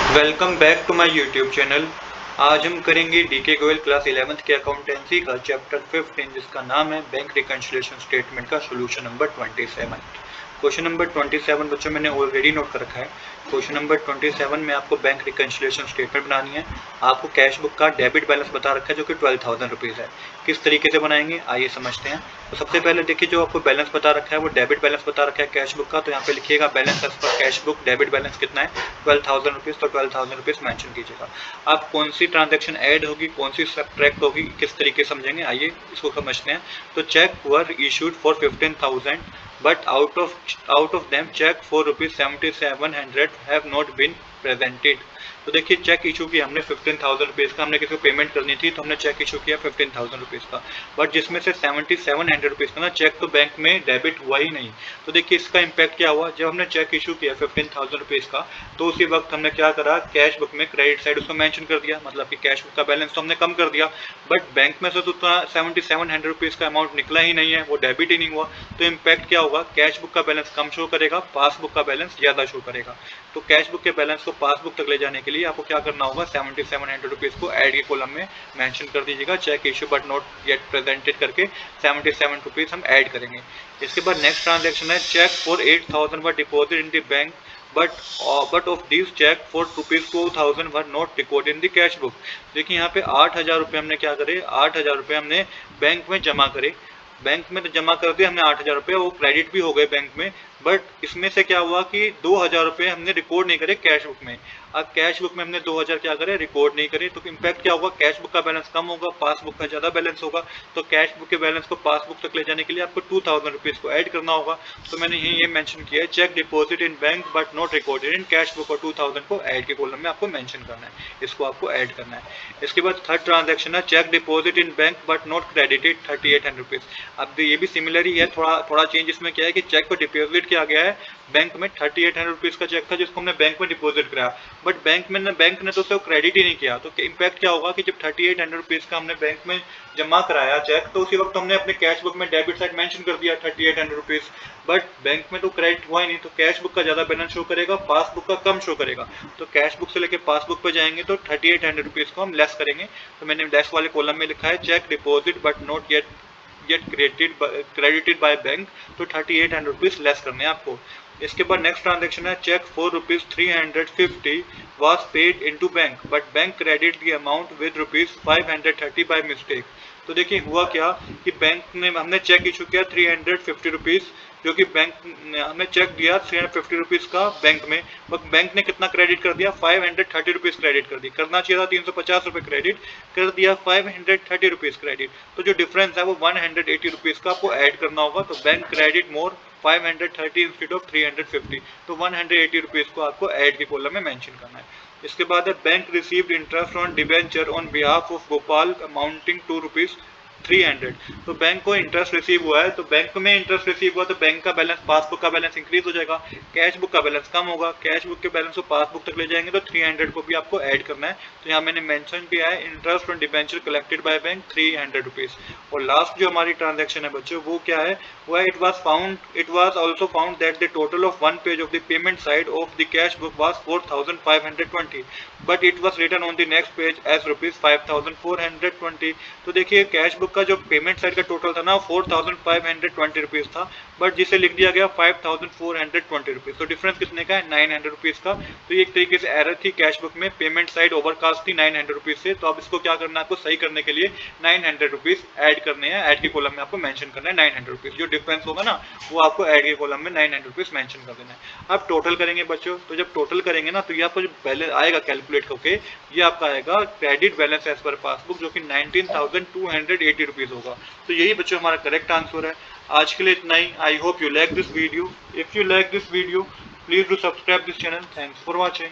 Welcome back to my YouTube channel. आज हम करेंगे डीके गोयल क्लास 11th के अकाउंटेंसी का चैप्टर 15 जिसका नाम है बैंक रिकन्सिलिएशन स्टेटमेंट का सोल्यूशन नंबर 27। क्वेश्चन नंबर 27 बच्चों मैंने ऑलरेडी नोट कर रखा है। क्वेश्चन नंबर 27 में आपको बैंक रिकन्सिलिएशन स्टेटमेंट बनानी है। आपको कैश बुक का डेबिट बैलेंस बता रखा है जो कि 12,000 रुपीज़ है। किस तरीके से बनाएंगे आइए समझते हैं। तो सबसे पहले देखिए, जो आपको बैलेंस बता रखा है वो डेबिट बैलेंस बता रखा है कैश बुक का। तो यहाँ पे लिखिएगा balance as per cash book debit balance कितना है 12,000 रुपीज़। तो 12,000 रुपीज़ मैंशन कीजिएगा। आप कौन सी ट्रांजेक्शन ऐड होगी कौन सी सब्ट्रैक्ट होगी किस तरीके से समझेंगे आइए इसको समझते हैं। तो cheque were issued for 15,000 but out of them check for rupees 7,700 have not been presented। तो देखिए चेक इशू किया हमने 15,000 रुपीज़ का, हमने किसी को पेमेंट करनी थी तो हमने चेक इशू किया 15,000 रुपीज़ का, बट जिसमें से 7,700 रुपीज़ का ना चेक तो बैंक में डेबिट हुआ ही नहीं। तो देखिए इसका इम्पैक्ट क्या हुआ, जब हमने चेक इशू किया 15,000 रुपीज़ का तो उसी वक्त हमने क्या करा, कैश बुक में क्रेडिट साइड उसको मेंशन कर दिया, मतलब कि कैश बुक का बैलेंस तो हमने कम कर दिया, बट बैंक में से तो उतना 7,700 रुपीज़ का अमाउंट निकला ही नहीं है, वो डेबिट ही नहीं हुआ। तो इम्पैक्ट क्या होगा, कैश बुक का बैलेंस कम शो करेगा, पासबुक का बैलेंस ज़्यादा शो करेगा। तो कैश बुक के बैलेंस को पासबुक तक ले जाने के लिए आपको क्या करना होगा, 7,700 रुपीज़ को ऐड के कॉलम में मेंशन कर दीजिएगा, cheque issue but not yet presented करके 77 रुपीज़ हम ऐड करेंगे। इसके बाद नेक्स्ट ट्रांजेक्शन है, cheque for 8,000 were deposit in the bank but of this cheque for ₹2,000 were not recorded in the cash book. देखिए यहाँ पे 8,000 रुपये हमने क्या करे, 8,000 रुपये हमने बैंक में जमा करे, बैंक में तो जमा कर दिए हमने 8,000 रुपये, वो क्रेडिट भी हो गए बैंक में, बट इसमें से क्या हुआ कि 2,000 रुपये हमने रिकॉर्ड नहीं करे कैश बुक में। अब कैश बुक में हमने 2,000 क्या करे, रिकॉर्ड नहीं करे, तो इम्पैक्ट क्या होगा, कैश बुक का बैलेंस कम होगा, पासबुक का ज़्यादा बैलेंस होगा। तो कैश बुक के बैलेंस को पासबुक तक ले जाने के लिए आपको 2,000 रुपीज़ को ऐड करना होगा। तो मैंने ये मेंशन किया है, cheque deposit in bank but not recorded in cash book, और 2,000 को ऐड के कॉलम में आपको मेंशन करना है, इसको आपको ऐड करना है। इसके बाद थर्ड ट्रांजेक्शन है, cheque deposit in bank but not credited 3,800 rupees. अब ये भी सिमिलर ही है, थोड़ा चेंज इसमें क्या है कि चेक को डिपॉजिट किया गया है बैंक में, 3,800 रुपीज़ का चेक था जिसको हमने बैंक में डिपॉजिट कराया, बट बैंक ने तो उसे क्रेडिट ही नहीं किया। तो इम्पैक्ट क्या होगा कि जब 3,800 रुपीज़ का हमने बैंक में जमा कराया चेक, तो उसी वक्त हमने अपने कैश बुक में डेबिट साइड मेंशन कर दिया 3,800 रुपीज़, बट बैंक में तो क्रेडिट हुआ ही नहीं। तो कैश बुक का ज़्यादा बैलेंस शो करेगा, पासबुक का कम शो करेगा। तो कैश बुक से लेके पासबुक पर जाएंगे तो 3,800 रुपीज़ को हम लेस करेंगे। तो मैंने लेस वाले कॉलम में लिखा है, cheque deposit but not yet credited by bank, तो 3,800 रुपीज़ लेस करने हैं आपको। इसके बाद नेक्स्ट ट्रांजेक्शन है, cheque for ₹350 was paid into bank but bank credit the amount with ₹530 by mistake. तो देखिए हुआ क्या कि बैंक ने हमने चेक इशू किया 350 रुपीज़, जो कि बैंक ने हमें चेक दिया 350 रुपीज़ का बैंक में, बट बैंक ने कितना क्रेडिट कर दिया, 530 रुपीज़ क्रेडिट कर दी। करना चाहिए था 350 रुपये क्रेडिट, कर दिया 530 रुपीज़ क्रेडिट। तो जो डिफरेंस है वो 180 रुपीज़ का आपको ऐड करना होगा। तो bank credit more 530 instead of 350, तो 180 रुपीज़ को आपको ऐड के कॉलम में मेंशन करना है। इसके बाद है, bank received interest on debenture on behalf of Gopal amounting to ₹300। तो बैंक को इंटरेस्ट रिसीव हुआ है, तो बैंक में इंटरेस्ट रिसीव हुआ तो बैंक का बैलेंस, पासबुक का बैलेंस इंक्रीज हो जाएगा, कैश बुक का बैलेंस कम होगा। कैश बुक के बैलेंस को पासबुक तक ले जाएंगे तो 300 को भी आपको ऐड करना है। तो यहाँ मैंने मेंशन किया है, interest on debenture collected by bank 300 rupees. और लास्ट जो हमारी ट्रांजेक्शन है बच्चों वो क्या है, वो है, it was also found that the total of one page of the payment side of the cash book was 4,520, but it was written on the next page as ₹5,420। तो देखिए कैश बुक का जो पेमेंट साइड का total था ना 4,520 rupees था, but जिसे लिख दिया गया 5,420 रुपीज़। तो डिफरेंस कितने का है, 900 रुपीज़ का। तो ये एक तरीके से एरर थी कैश बुक में, पेमेंट साइड ओवरकास्ट थी 900 रुपीज़ से। तो अब इसको क्या करना है, आपको सही करने के लिए 900 रुपीज़ ऐड करने हैं, ऐड के कॉलम में आपको मेंशन करना है 900 रुपीज़। जो डिफरेंस होगा ना वो आपको ऐड के कॉलम में 900 रुपीज़ मेंशन कर देना है। अब टोटल करेंगे बच्चों, तो जब टोटल करेंगे ना तो ये आपको जो बैलेंस आएगा कैलकुलेट होके, ये आपका आएगा credit balance as per passbook, जो कि 19,280 रुपीज़ होगा। तो यही बच्चों हमारा करेक्ट आंसर है। आज के लिए इतना ही। I hope you like this video. If you like this video please do subscribe this channel. Thanks for watching.